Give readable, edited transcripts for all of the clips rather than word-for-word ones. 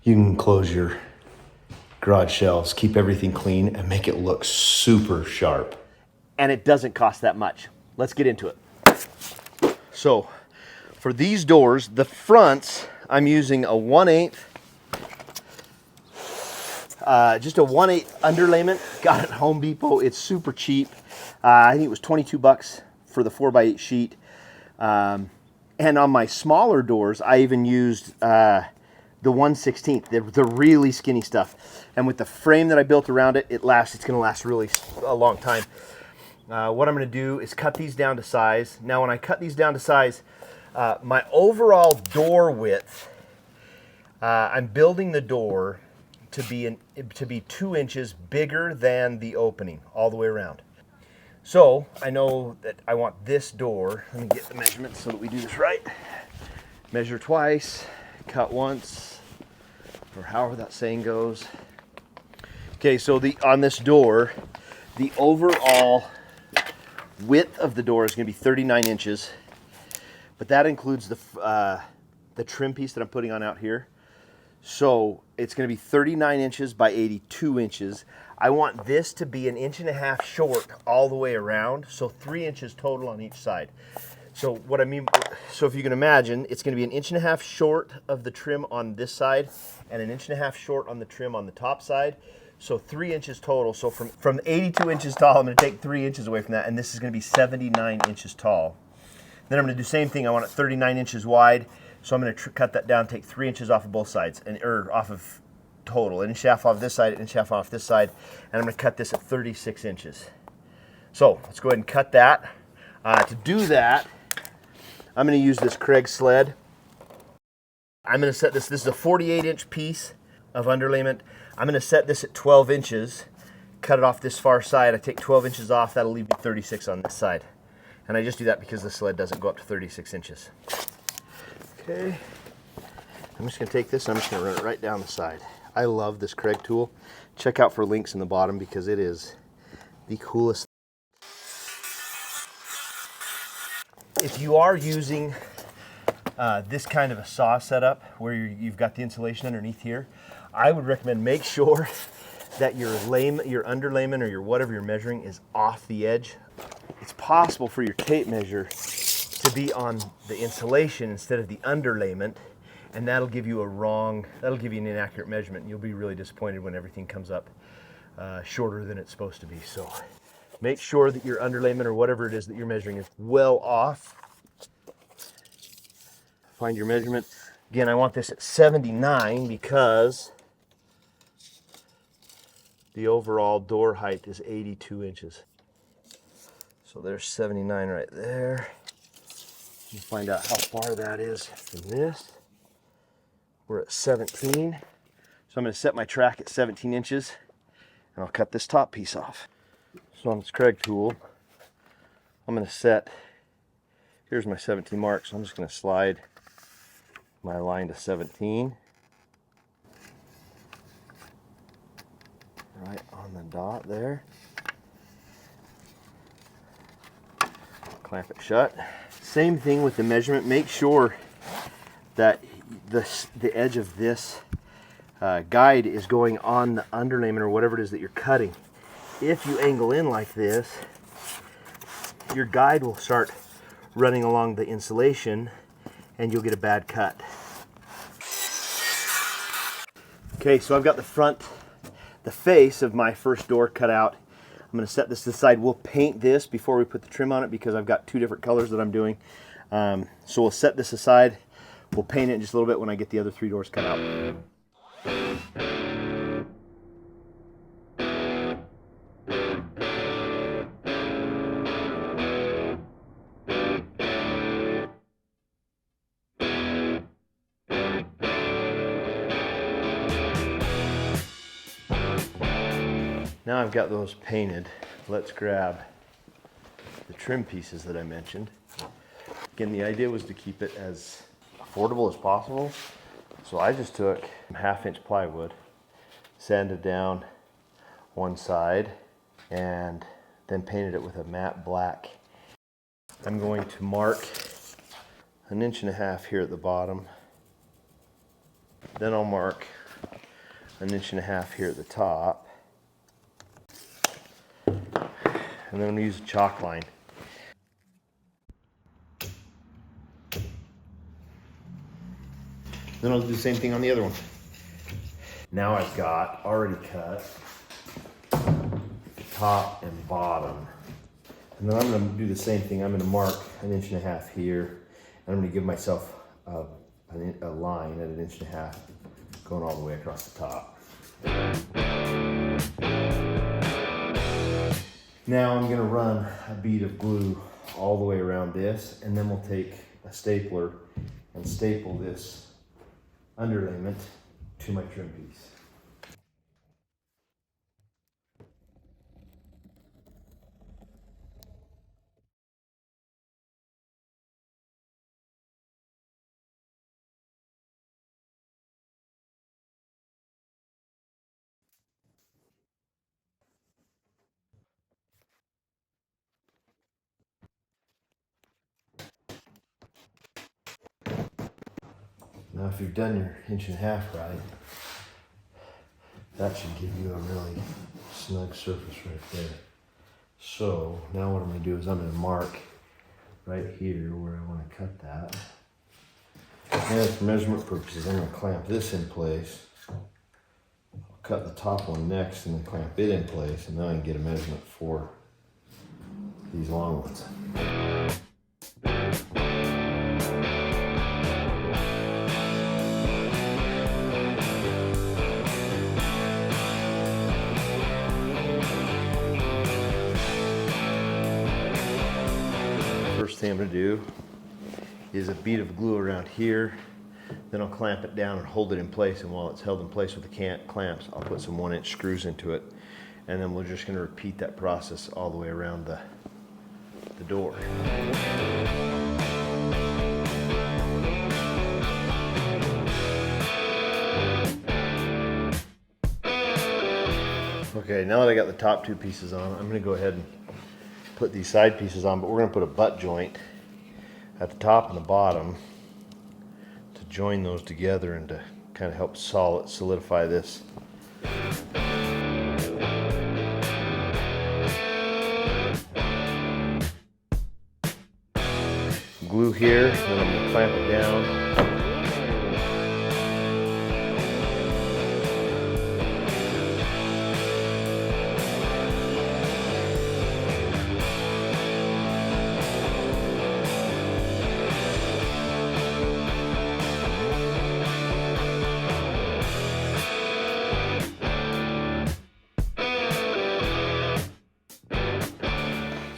You can close your garage shelves, keep everything clean, and make it look super sharp. And it doesn't cost that much. Let's get into it. So for these doors, the fronts, I'm using a 1/8, just a 1/8 underlayment. Got it at Home Depot. It's super cheap. I think it was 22 bucks for the 4x8 sheet. And on my smaller doors, I even used the 1/16, the really skinny stuff. And with the frame that I built around it, it's going to last really a long time. What I'm going to do is cut these down to size. Now, when I cut these down to size, my overall door width, I'm building the door to be 2 inches bigger than the opening all the way around. So I know that I want this door. Let me get the measurements so that we do this right. Measure twice, cut once, or however that saying goes. Okay, so on this door, the overall width of the door is going to be 39 inches, but that includes the trim piece that I'm putting on out here. So it's going to be 39 inches by 82 inches. I want this to be 1.5 inches short all the way around, so 3 inches total on each side. So what I mean, so if you can imagine, it's going to be 1.5 inches short of the trim on this side and 1.5 inches short on the trim on the top side. So 3 inches total. So from 82 inches tall, I'm going to take 3 inches away from that, and this is going to be 79 inches tall. Then I'm going to do the same thing. I want it 39 inches wide, so I'm going to cut that down, take 3 inches off of both sides, or off of total. 1.5 inches off this side, 1.5 inches off this side, and I'm going to cut this at 36 inches. So let's go ahead and cut that. To do that, I'm going to use this Craig sled. I'm going to set this is a 48-inch piece of underlayment. I'm going to set this at 12 inches, cut it off this far side. I take 12 inches off, that'll leave me 36 on this side. And I just do that because the sled doesn't go up to 36 inches. Okay, I'm just going to take this, I'm just going to run it right down the side. I love this Craig tool. Check out for links in the bottom because it is the coolest. If you are using this kind of a saw setup where you've got the insulation underneath here, I would recommend make sure that your underlayment or your whatever you're measuring is off the edge. It's possible for your tape measure to be on the insulation instead of the underlayment, and that'll give you an inaccurate measurement, and you'll be really disappointed when everything comes up shorter than it's supposed to be. So make sure that your underlayment or whatever it is that you're measuring is well off. Find your measurement. Again, I want this at 79 because the overall door height is 82 inches. So there's 79 right there. You find out how far that is from this. We're at 17. So I'm going to set my track at 17 inches and I'll cut this top piece off. So on this Craig tool, I'm going to set, here's my 17 mark, so I'm just going to slide my line to 17. Right on the dot there. Clamp it shut. Same thing with the measurement. Make sure that the edge of this guide is going on the underlayment or whatever it is that you're cutting. If you angle in like this, your guide will start running along the insulation and you'll get a bad cut. Okay, so I've got the face of my first door cut out. I'm going to set this to the side. We'll paint this before we put the trim on it because I've got two different colors that I'm doing. So we'll set this aside. We'll paint it in just a little bit when I get the other 3 doors cut out. Now I've got those painted, let's grab the trim pieces that I mentioned. Again, the idea was to keep it as affordable as possible. So I just took 1/2 inch plywood, sanded down one side, and then painted it with a matte black. I'm going to mark 1.5 inches here at the bottom. Then I'll mark 1.5 here at the top. And then I'm going to use a chalk line. Then I'll do the same thing on the other one. Now I've got already cut the top and bottom. And then I'm going to do the same thing. I'm going to mark 1.5 inches here. And I'm going to give myself a line at 1.5 inches going all the way across the top. Now I'm going to run a bead of glue all the way around this, and then we'll take a stapler and staple this underlayment to my trim piece. Now if you've done your 1.5 inches right, that should give you a really snug surface right there. So now what I'm going to do is I'm going to mark right here where I want to cut that. And for measurement purposes, I'm going to clamp this in place. I'll cut the top one next and then clamp it in place, and then I can get a measurement for these long ones. First thing I'm going to do is a bead of glue around here, then I'll clamp it down and hold it in place, and while it's held in place with the clamps, I'll put some 1-inch screws into it, and then we're just going to repeat that process all the way around the door. Okay, now that I got the top 2 pieces on, I'm going to go ahead and put these side pieces on, but we're going to put a butt joint at the top and the bottom to join those together and to kind of help solidify this. Glue here, then I'm going to clamp it down.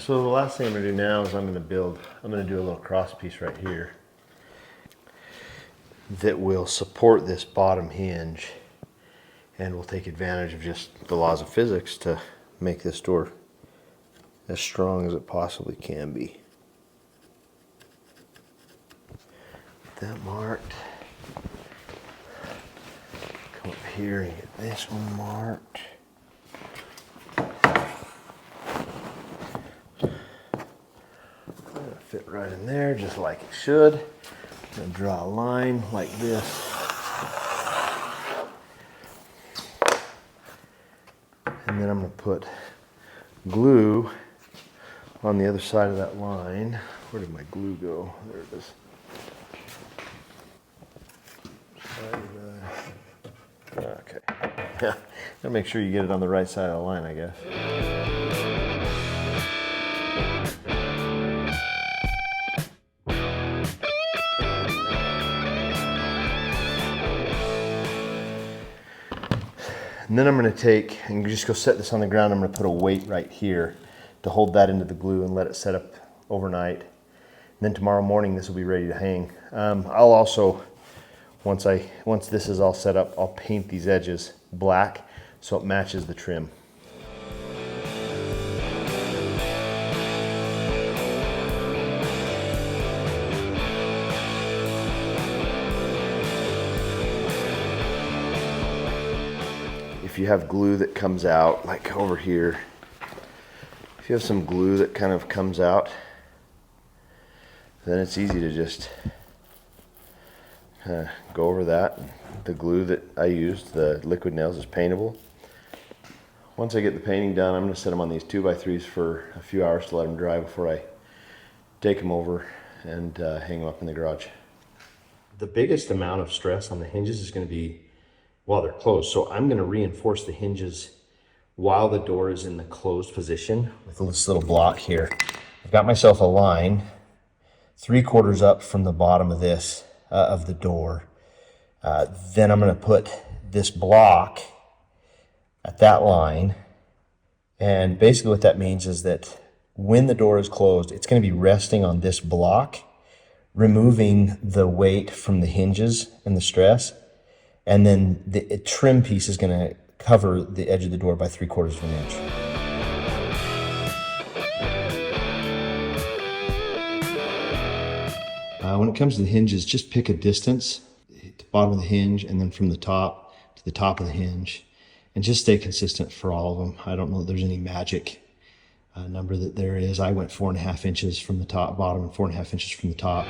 So the last thing I'm going to do now is I'm going to do a little cross piece right here that will support this bottom hinge, and we'll take advantage of just the laws of physics to make this door as strong as it possibly can be. Get that marked. Come up here and get this one marked. Fit right in there just like it should. I'm going to draw a line like this. And then I'm going to put glue on the other side of that line. Where did my glue go? There it is. Okay. Yeah, gotta make sure you get it on the right side of the line, I guess. And then I'm going to take and just go set this on the ground. I'm going to put a weight right here to hold that into the glue and let it set up overnight. And then tomorrow morning this will be ready to hang. I'll also, once this is all set up, I'll paint these edges black so it matches the trim. If you have glue that comes out, like over here, if you have some glue that kind of comes out, then it's easy to just go over that and the glue that I used, the liquid nails, is paintable. Once I get the painting done, I'm going to set them on these 2x3s for a few hours to let them dry before I take them over and hang them up in the garage. The biggest amount of stress on the hinges is going to be while they're closed. So I'm going to reinforce the hinges while the door is in the closed position with this little block here. I've got myself a line 3/4 up from the bottom of this, of the door. Then I'm going to put this block at that line. And basically what that means is that when the door is closed, it's going to be resting on this block, removing the weight from the hinges and the stress. And then the trim piece is going to cover the edge of the door by 3/4 of an inch. When it comes to the hinges, just pick a distance at the bottom of the hinge and then from the top to the top of the hinge, and just stay consistent for all of them. I don't know that there's any magic number that there is. I went 4.5 inches from the top, bottom, and 4.5 inches from the top.